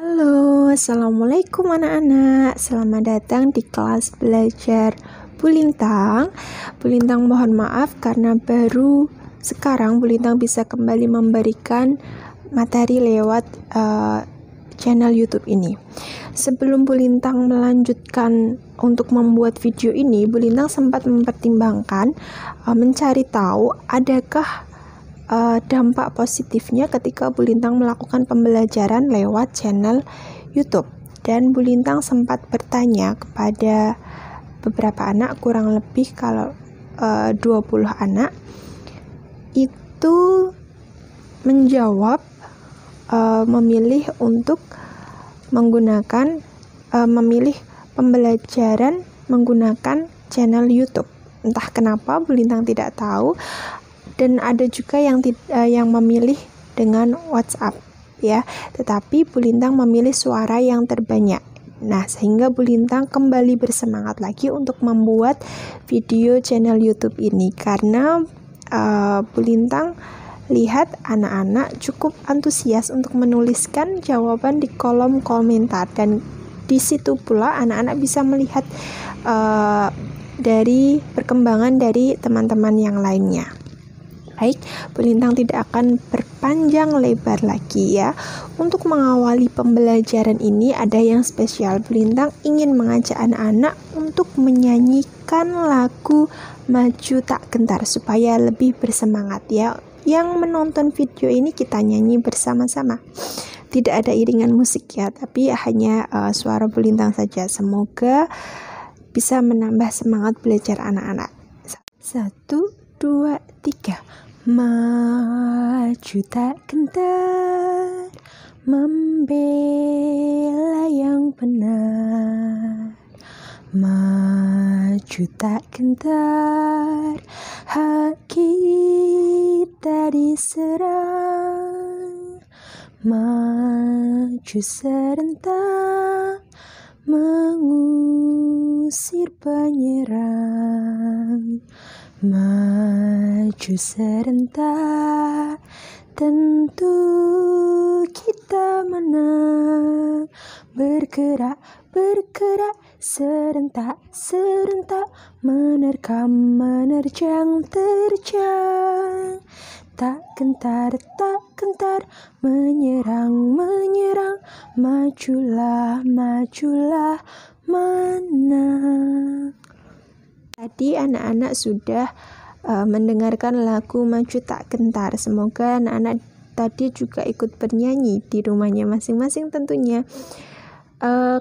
Halo, assalamualaikum anak-anak. Selamat datang di kelas belajar Bu Lintang. Bu Lintang mohon maaf karena baru sekarang Bu Lintang bisa kembali memberikan materi lewat channel YouTube ini. Sebelum Bu Lintang melanjutkan untuk membuat video ini, Bu Lintang sempat mempertimbangkan mencari tahu adakah dampak positifnya ketika Bu Lintang melakukan pembelajaran lewat channel YouTube. Dan Bu Lintang sempat bertanya kepada beberapa anak, kurang lebih kalau 20 anak, itu menjawab memilih untuk menggunakan memilih pembelajaran menggunakan channel YouTube. Entah kenapa Bu Lintang tidak tahu. Dan ada juga yang memilih dengan WhatsApp ya, tetapi Bu Lintang memilih suara yang terbanyak. Nah, sehingga Bu Lintang kembali bersemangat lagi untuk membuat video channel YouTube ini karena Bu Lintang lihat anak-anak cukup antusias untuk menuliskan jawaban di kolom komentar, dan di situ pula anak-anak bisa melihat dari perkembangan dari teman-teman yang lainnya. Baik, Bu Lintang tidak akan berpanjang lebar lagi ya. Untuk mengawali pembelajaran ini ada yang spesial. Bu Lintang ingin mengajak anak-anak untuk menyanyikan lagu Maju Tak Gentar supaya lebih bersemangat ya. Yang menonton video ini kita nyanyi bersama-sama. Tidak ada iringan musik ya, tapi hanya suara Bu Lintang saja. Semoga bisa menambah semangat belajar anak-anak. 1, 2, 3. Maju tak gentar, membela yang benar. Maju tak gentar, hak kita diserang. Maju serentak, mengusir penyerang. Maju serentak, tentu kita menang. Bergerak, bergerak, serentak, serentak, menerkam, menerjang, terjang. Tak gentar, menyerang, menyerang. Majulah, majulah, menang. Tadi anak-anak sudah mendengarkan lagu Maju Tak Gentar. Semoga anak-anak tadi juga ikut bernyanyi di rumahnya masing-masing tentunya.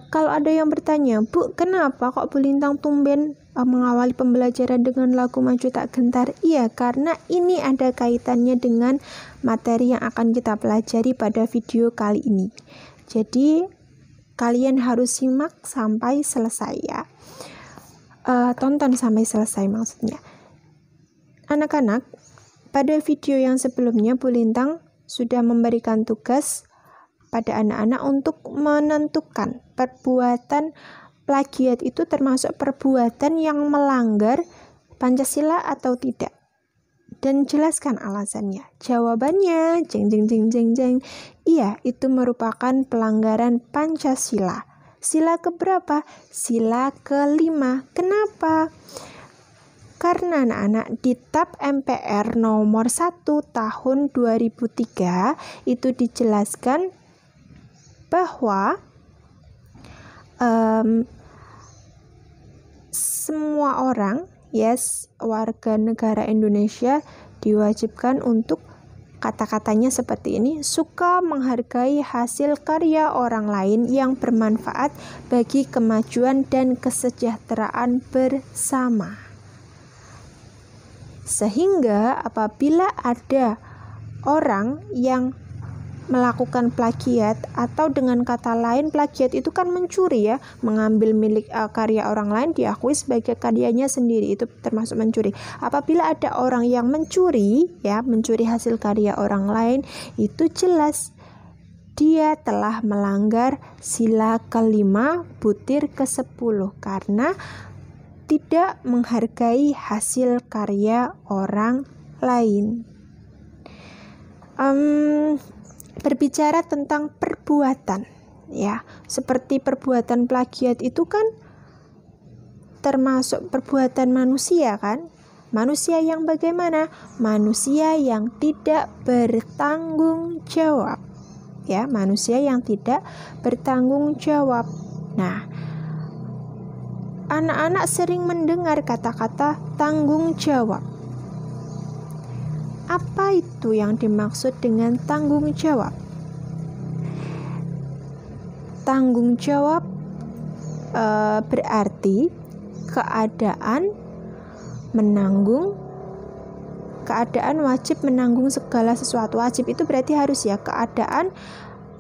Kalau ada yang bertanya, Bu, kenapa kok Bu Lintang tumben mengawali pembelajaran dengan lagu Maju Tak Gentar? Iya, karena ini ada kaitannya dengan materi yang akan kita pelajari pada video kali ini. Jadi, kalian harus simak sampai selesai ya. Tonton sampai selesai maksudnya. Anak-anak, pada video yang sebelumnya Bu Lintang sudah memberikan tugas pada anak-anak untuk menentukan perbuatan plagiat itu termasuk perbuatan yang melanggar Pancasila atau tidak. Dan jelaskan alasannya. Jawabannya, jeng jeng jeng jeng jeng. Iya, itu merupakan pelanggaran Pancasila. Sila keberapa? Sila kelima. Kenapa? Karena anak-anak di TAP MPR nomor 1 tahun 2003 itu dijelaskan bahwa semua orang, warga negara Indonesia diwajibkan untuk, kata-katanya seperti ini, suka menghargai hasil karya orang lain yang bermanfaat bagi kemajuan dan kesejahteraan bersama. Sehingga apabila ada orang yang melakukan plagiat, atau dengan kata lain plagiat itu kan mencuri ya, mengambil milik karya orang lain diakui sebagai karyanya sendiri, itu termasuk mencuri. Apabila ada orang yang mencuri hasil karya orang lain, itu jelas dia telah melanggar sila kelima butir ke-10 karena tidak menghargai hasil karya orang lain. Berbicara tentang perbuatan, ya. Seperti perbuatan plagiat itu kan termasuk perbuatan manusia kan? Manusia yang bagaimana? Manusia yang tidak bertanggung jawab. Ya, manusia yang tidak bertanggung jawab. Nah, anak-anak sering mendengar kata-kata tanggung jawab. Apa itu yang dimaksud dengan tanggung jawab? Tanggung jawab berarti keadaan wajib menanggung segala sesuatu. Wajib itu berarti harus ya, keadaan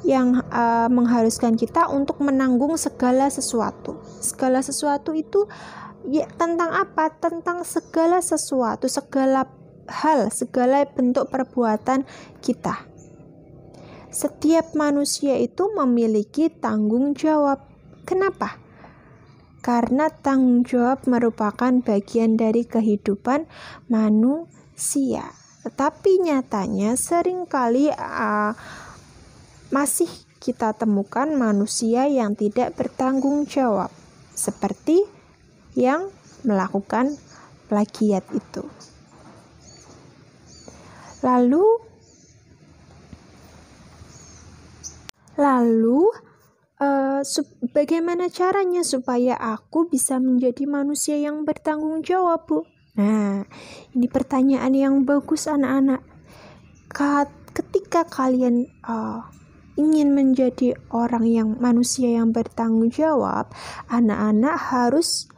yang mengharuskan kita untuk menanggung segala sesuatu. Segala sesuatu itu ya tentang apa? Tentang segala sesuatu, segala hal, segala bentuk perbuatan kita. Setiap manusia itu memiliki tanggung jawab. Kenapa? Karena tanggung jawab merupakan bagian dari kehidupan manusia. Tetapi nyatanya seringkali masih kita temukan manusia yang tidak bertanggung jawab, seperti yang melakukan plagiat itu. Lalu bagaimana caranya supaya aku bisa menjadi manusia yang bertanggung jawab, Bu? Nah, ini pertanyaan yang bagus anak-anak. Ketika kalian ingin menjadi manusia yang bertanggung jawab, anak-anak harus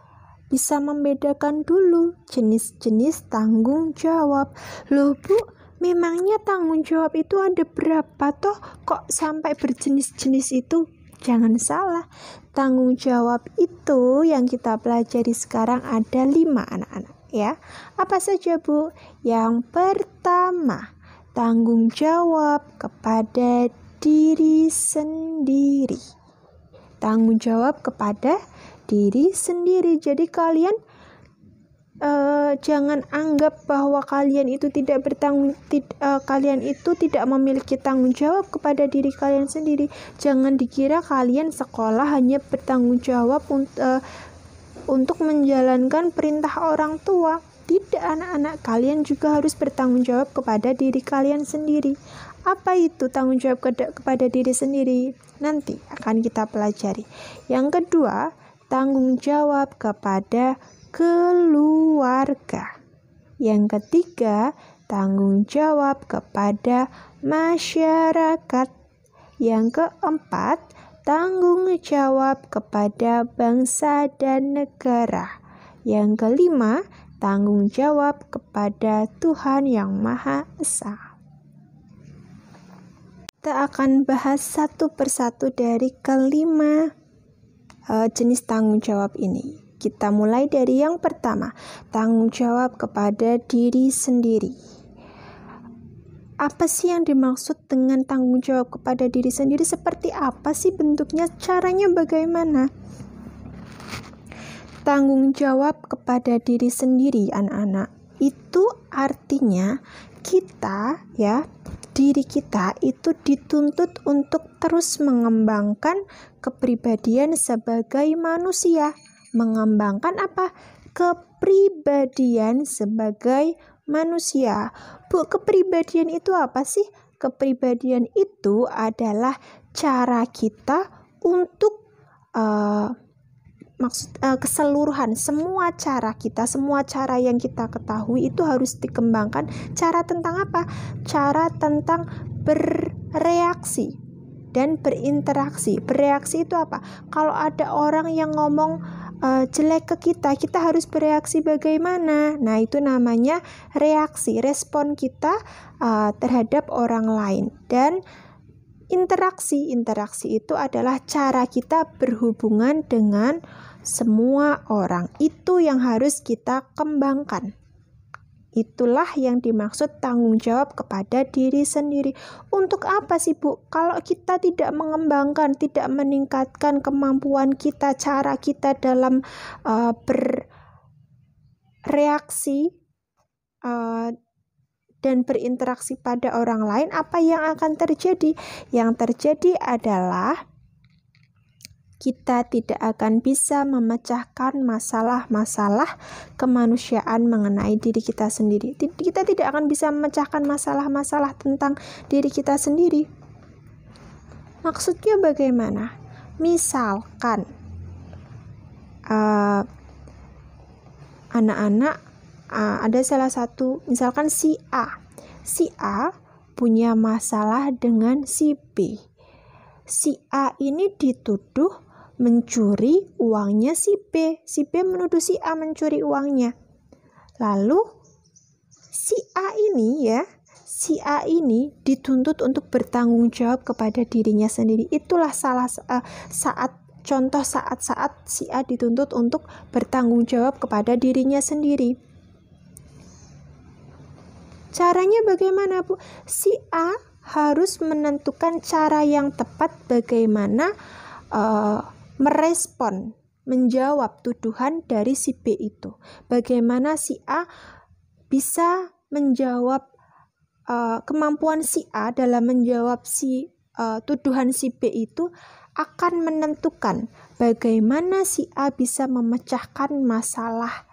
bisa membedakan dulu jenis-jenis tanggung jawab. Loh, Bu, memangnya tanggung jawab itu ada berapa toh? Kok sampai berjenis-jenis itu? Jangan salah, tanggung jawab itu yang kita pelajari sekarang ada 5 anak-anak ya. Apa saja, Bu? Yang pertama, tanggung jawab kepada diri sendiri. Tanggung jawab kepada diri sendiri. Jadi kalian jangan anggap bahwa kalian itu tidak memiliki tanggung jawab kepada diri kalian sendiri. Jangan dikira kalian sekolah hanya bertanggung jawab untuk menjalankan perintah orang tua. Tidak, anak-anak, kalian juga harus bertanggung jawab kepada diri kalian sendiri. Apa itu tanggung jawab kepada diri sendiri? Nanti akan kita pelajari. Yang kedua, tanggung jawab kepada keluarga. Yang ketiga, tanggung jawab kepada masyarakat. Yang keempat, tanggung jawab kepada bangsa dan negara. Yang kelima, tanggung jawab kepada Tuhan Yang Maha Esa. Kita akan bahas satu persatu dari kelima jenis tanggung jawab ini. Kita mulai dari yang pertama, tanggung jawab kepada diri sendiri. Apa sih yang dimaksud dengan tanggung jawab kepada diri sendiri? Seperti apa sih bentuknya? Caranya bagaimana? Tanggung jawab kepada diri sendiri, anak-anak, itu artinya diri kita itu dituntut untuk terus mengembangkan kepribadian sebagai manusia. Mengembangkan apa? Kepribadian sebagai manusia. Bu, kepribadian itu apa sih? Kepribadian itu adalah cara kita untuk keseluruhan, semua cara kita, semua cara yang kita ketahui itu harus dikembangkan. Cara tentang apa? Cara tentang bereaksi dan berinteraksi. Bereaksi itu apa? Kalau ada orang yang ngomong jelek ke kita, kita harus bereaksi bagaimana? Nah, itu namanya reaksi, respon kita terhadap orang lain. Dan interaksi itu adalah cara kita berhubungan dengan semua orang. Itu yang harus kita kembangkan. Itulah yang dimaksud tanggung jawab kepada diri sendiri. Untuk apa sih, Bu? Kalau kita tidak mengembangkan, tidak meningkatkan kemampuan kita, cara kita dalam bereaksi dan berinteraksi pada orang lain, apa yang akan terjadi? Yang terjadi adalah kita tidak akan bisa memecahkan masalah-masalah kemanusiaan mengenai diri kita sendiri. Kita tidak akan bisa memecahkan masalah-masalah tentang diri kita sendiri. Maksudnya bagaimana? Misalkan anak-anak ada salah satu, misalkan si A punya masalah dengan si B. Si A ini dituduh mencuri uangnya si B. Si B menuduh si A mencuri uangnya. Lalu si A ini dituntut untuk bertanggung jawab kepada dirinya sendiri. Itulah contoh saat si A dituntut untuk bertanggung jawab kepada dirinya sendiri. Caranya bagaimana, Bu? Si A harus menentukan cara yang tepat bagaimana merespon, menjawab tuduhan dari si B itu. Bagaimana si A bisa menjawab, kemampuan si A dalam menjawab tuduhan si B itu akan menentukan bagaimana si A bisa memecahkan masalah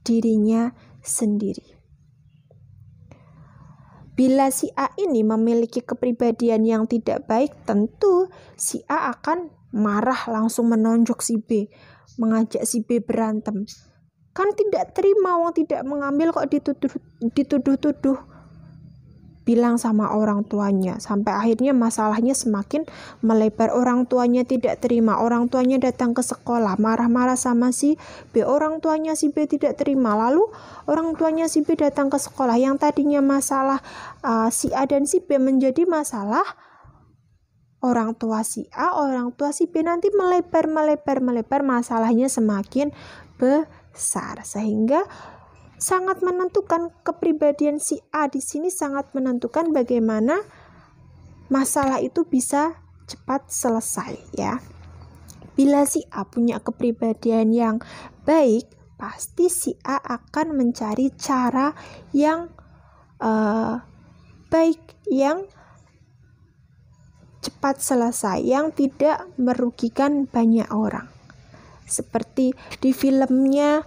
dirinya sendiri. Bila si A ini memiliki kepribadian yang tidak baik, tentu si A akan marah, langsung menonjok si B, mengajak si B berantem. Kan tidak terima, wong tidak mengambil kok dituduh-tuduh. Bilang sama orang tuanya, sampai akhirnya masalahnya semakin melebar. Orang tuanya tidak terima, orang tuanya datang ke sekolah marah-marah sama si B, orang tuanya si B tidak terima. Lalu orang tuanya si B datang ke sekolah, yang tadinya masalah si A dan si B menjadi masalah orang tua si A, orang tua si B. Nanti melebar, masalahnya semakin besar, sehingga sangat menentukan kepribadian si A di sini, sangat menentukan bagaimana masalah itu bisa cepat selesai, ya. Bila si A punya kepribadian yang baik, pasti si A akan mencari cara yang baik, yang cepat selesai, yang tidak merugikan banyak orang. Seperti di filmnya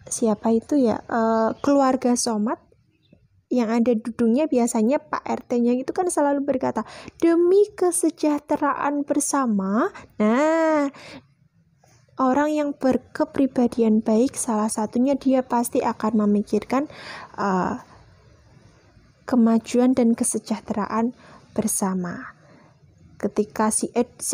siapa itu ya, Keluarga Somad, yang ada dudungnya biasanya Pak RT-nya itu kan selalu berkata, demi kesejahteraan bersama. Nah, orang yang berkepribadian baik, salah satunya dia pasti akan memikirkan kemajuan dan kesejahteraan bersama. Ketika si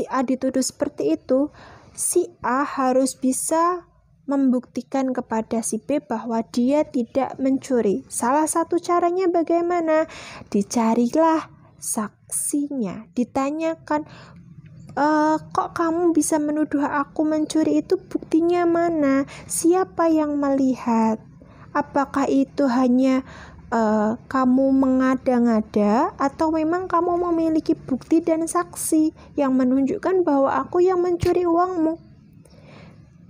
A dituduh seperti itu, si A harus bisa membuktikan kepada si B bahwa dia tidak mencuri. Salah satu caranya bagaimana? Dicarilah saksinya, ditanyakan, kok kamu bisa menuduh aku mencuri, itu buktinya mana? Siapa yang melihat? Apakah itu hanya kamu mengada-ngada, atau memang kamu memiliki bukti dan saksi yang menunjukkan bahwa aku yang mencuri uangmu?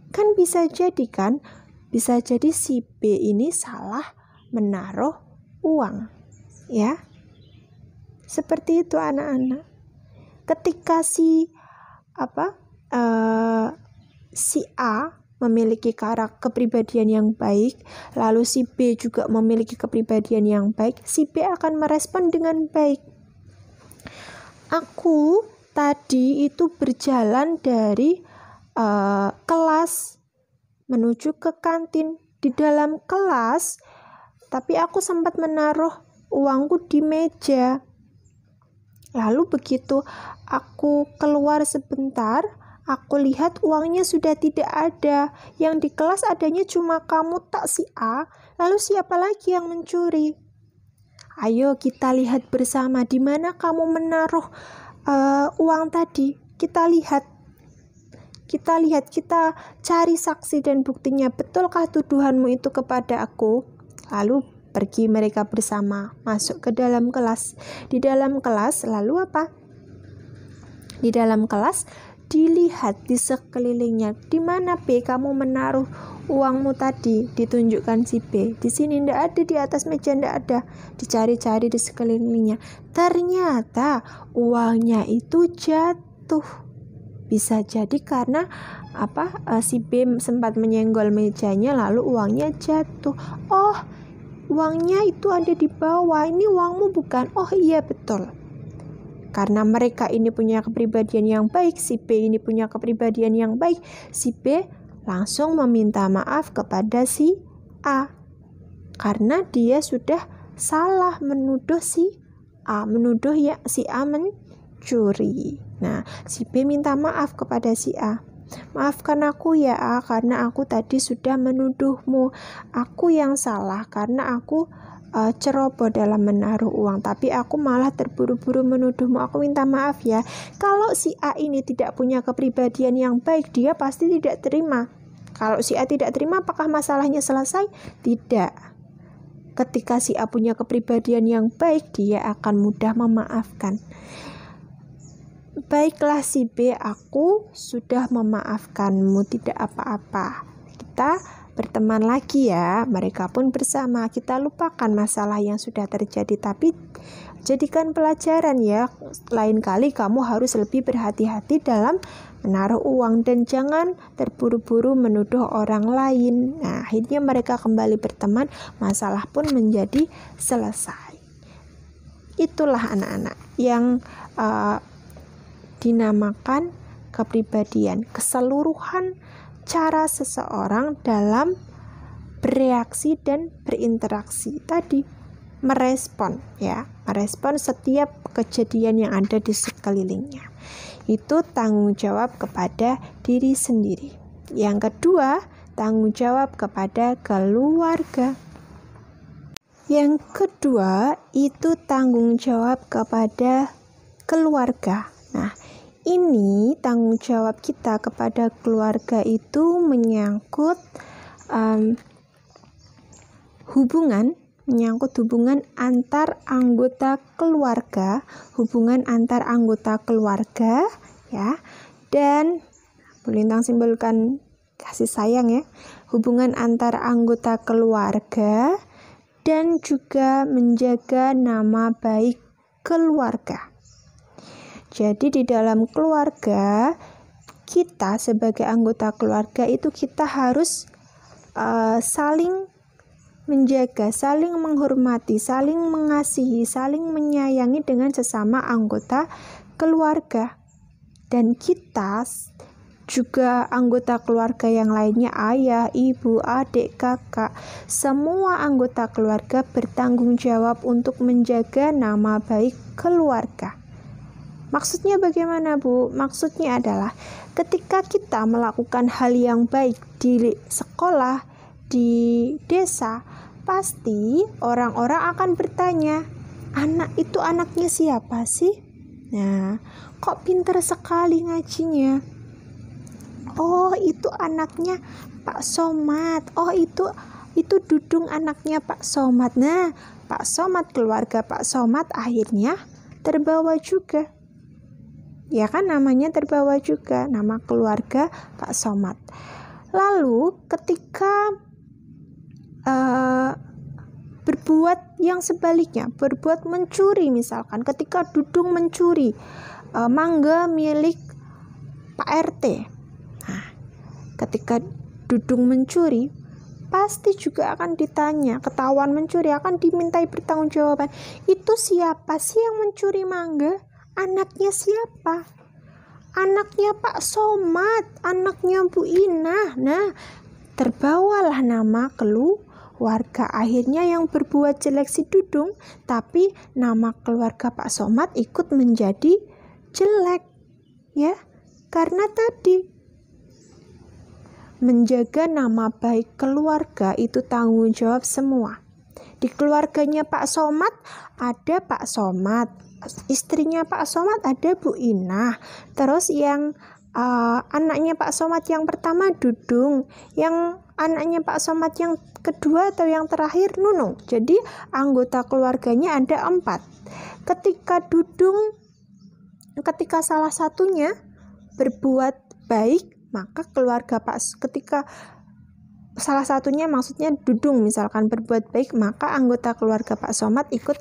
Kan bisa jadi si B ini salah menaruh uang, ya. Seperti itu anak-anak. Ketika si A memiliki kepribadian yang baik, lalu si B juga memiliki kepribadian yang baik, si B akan merespon dengan baik. Aku tadi itu berjalan dari kelas menuju ke kantin. Di dalam kelas, tapi aku sempat menaruh uangku di meja. Lalu begitu aku keluar sebentar, aku lihat uangnya sudah tidak ada. Yang di kelas adanya cuma kamu tak si A. Lalu siapa lagi yang mencuri? Ayo kita lihat bersama di mana kamu menaruh uang tadi. Kita cari saksi dan buktinya. Betulkah tuduhanmu itu kepada aku? Lalu pergi mereka bersama masuk ke dalam kelas. Di dalam kelas lalu apa? Di dalam kelas dilihat di sekelilingnya. Di mana B kamu menaruh uangmu tadi? Ditunjukkan si B. Di sini ndak ada, di atas meja ndak ada. Dicari-cari di sekelilingnya. Ternyata uangnya itu jatuh. Bisa jadi karena si B sempat menyenggol mejanya lalu uangnya jatuh. Oh, uangnya itu ada di bawah, ini uangmu bukan? Oh iya betul. Karena mereka ini punya kepribadian yang baik, si B ini punya kepribadian yang baik, si B langsung meminta maaf kepada si A. Karena dia sudah salah menuduh si A, si A mencuri. Nah, si B minta maaf kepada si A. Maafkan aku ya A, karena aku tadi sudah menuduhmu. Aku yang salah karena aku ceroboh dalam menaruh uang, tapi aku malah terburu-buru menuduhmu. Aku minta maaf ya. Kalau si A ini tidak punya kepribadian yang baik, dia pasti tidak terima. Kalau si A tidak terima, apakah masalahnya selesai? Tidak. Ketika si A punya kepribadian yang baik, dia akan mudah memaafkan. Baiklah si B, aku sudah memaafkanmu, tidak apa-apa. Kita berteman lagi ya. Mereka pun bersama. Kita lupakan masalah yang sudah terjadi, tapi jadikan pelajaran ya. Lain kali kamu harus lebih berhati-hati dalam menaruh uang dan jangan terburu-buru menuduh orang lain. Nah, akhirnya mereka kembali berteman, masalah pun menjadi selesai. Itulah anak-anak yang dinamakan kepribadian, keseluruhan cara seseorang dalam bereaksi dan berinteraksi tadi, merespon setiap kejadian yang ada di sekelilingnya. Itu tanggung jawab kepada diri sendiri. Yang kedua, tanggung jawab kepada keluarga. Yang kedua itu tanggung jawab kepada keluarga. Nah, ini tanggung jawab kita kepada keluarga itu menyangkut hubungan antar anggota keluarga, ya, dan Lintang simbolkan kasih sayang ya, hubungan antar anggota keluarga dan juga menjaga nama baik keluarga. Jadi di dalam keluarga, kita sebagai anggota keluarga itu kita harus saling menjaga, saling menghormati, saling mengasihi, saling menyayangi dengan sesama anggota keluarga. Dan kita juga anggota keluarga yang lainnya, ayah, ibu, adik, kakak, semua anggota keluarga bertanggung jawab untuk menjaga nama baik keluarga. Maksudnya bagaimana, Bu? Maksudnya adalah ketika kita melakukan hal yang baik di sekolah, di desa, pasti orang-orang akan bertanya, anak itu anaknya siapa sih? Nah, kok pintar sekali ngajinya? Oh, itu anaknya Pak Somad. Oh, itu Dudung anaknya Pak Somad. Nah, Pak Somad, keluarga Pak Somad akhirnya terbawa juga. Ya kan, namanya terbawa juga, nama keluarga Pak Somad. Lalu ketika berbuat yang sebaliknya, berbuat mencuri misalkan, ketika Dudung mencuri mangga milik Pak RT. Nah, ketika Dudung mencuri, pasti juga akan ditanya, ketahuan mencuri, akan dimintai pertanggungjawaban. Itu siapa sih yang mencuri mangga? Anaknya siapa? Anaknya Pak Somad, anaknya Bu Inah. Nah, terbawalah nama keluarga. Akhirnya yang berbuat jelek si Dudung, tapi nama keluarga Pak Somad ikut menjadi jelek. Ya, karena tadi menjaga nama baik keluarga itu tanggung jawab semua. Di keluarganya Pak Somad ada Pak Somad, istrinya Pak Somad ada Bu Inah, terus yang anaknya Pak Somad yang pertama Dudung, yang anaknya Pak Somad yang kedua atau yang terakhir Nunung. Jadi anggota keluarganya ada 4. Ketika salah satunya berbuat baik, maka ketika salah satunya maksudnya Dudung misalkan berbuat baik, maka anggota keluarga Pak Somad ikut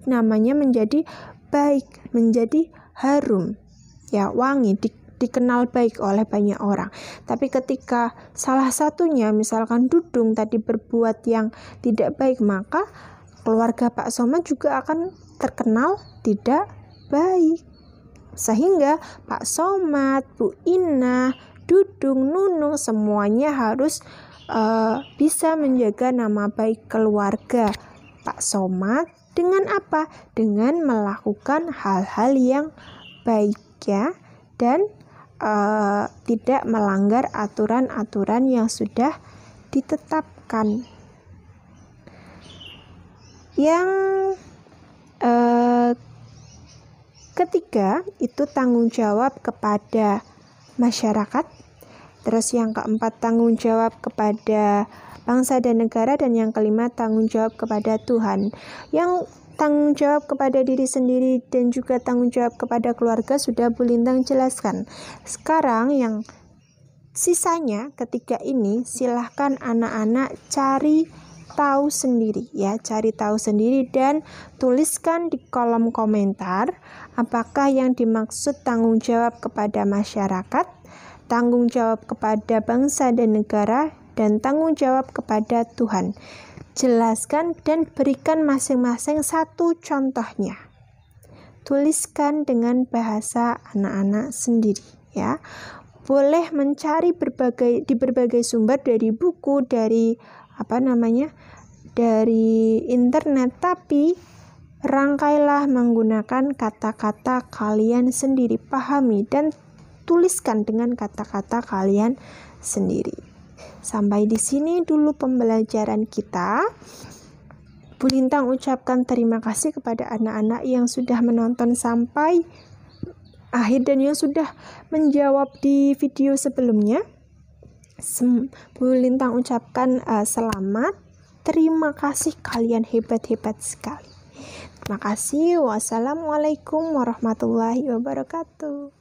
namanya menjadi baik, menjadi harum, ya, wangi, dikenal baik oleh banyak orang. Tapi ketika salah satunya misalkan Dudung tadi berbuat yang tidak baik, maka keluarga Pak Somad juga akan terkenal tidak baik. Sehingga Pak Somad, Bu Inah, Dudung, Nunung semuanya harus bisa menjaga nama baik keluarga Pak Somad dengan apa? Dengan melakukan hal-hal yang baik ya, dan tidak melanggar aturan-aturan yang sudah ditetapkan. Yang ketiga itu tanggung jawab kepada masyarakat. Terus yang keempat tanggung jawab kepada bangsa dan negara, dan yang kelima tanggung jawab kepada Tuhan. Yang tanggung jawab kepada diri sendiri dan juga tanggung jawab kepada keluarga sudah Bu Lintang jelaskan. Sekarang yang sisanya ketiga ini silahkan anak-anak cari tahu sendiri ya, cari tahu sendiri dan tuliskan di kolom komentar apakah yang dimaksud tanggung jawab kepada masyarakat, tanggung jawab kepada bangsa dan negara, dan tanggung jawab kepada Tuhan. Jelaskan dan berikan masing-masing satu contohnya. Tuliskan dengan bahasa anak-anak sendiri ya. Boleh mencari di berbagai sumber, dari buku, dari dari internet, tapi rangkailah menggunakan kata-kata kalian sendiri, pahami dan tuliskan dengan kata-kata kalian sendiri. Sampai di sini dulu pembelajaran kita. Bu Lintang ucapkan terima kasih kepada anak-anak yang sudah menonton sampai akhir dan yang sudah menjawab di video sebelumnya. Bu Lintang ucapkan selamat. Terima kasih, kalian hebat-hebat sekali. Terima kasih. Wassalamualaikum warahmatullahi wabarakatuh.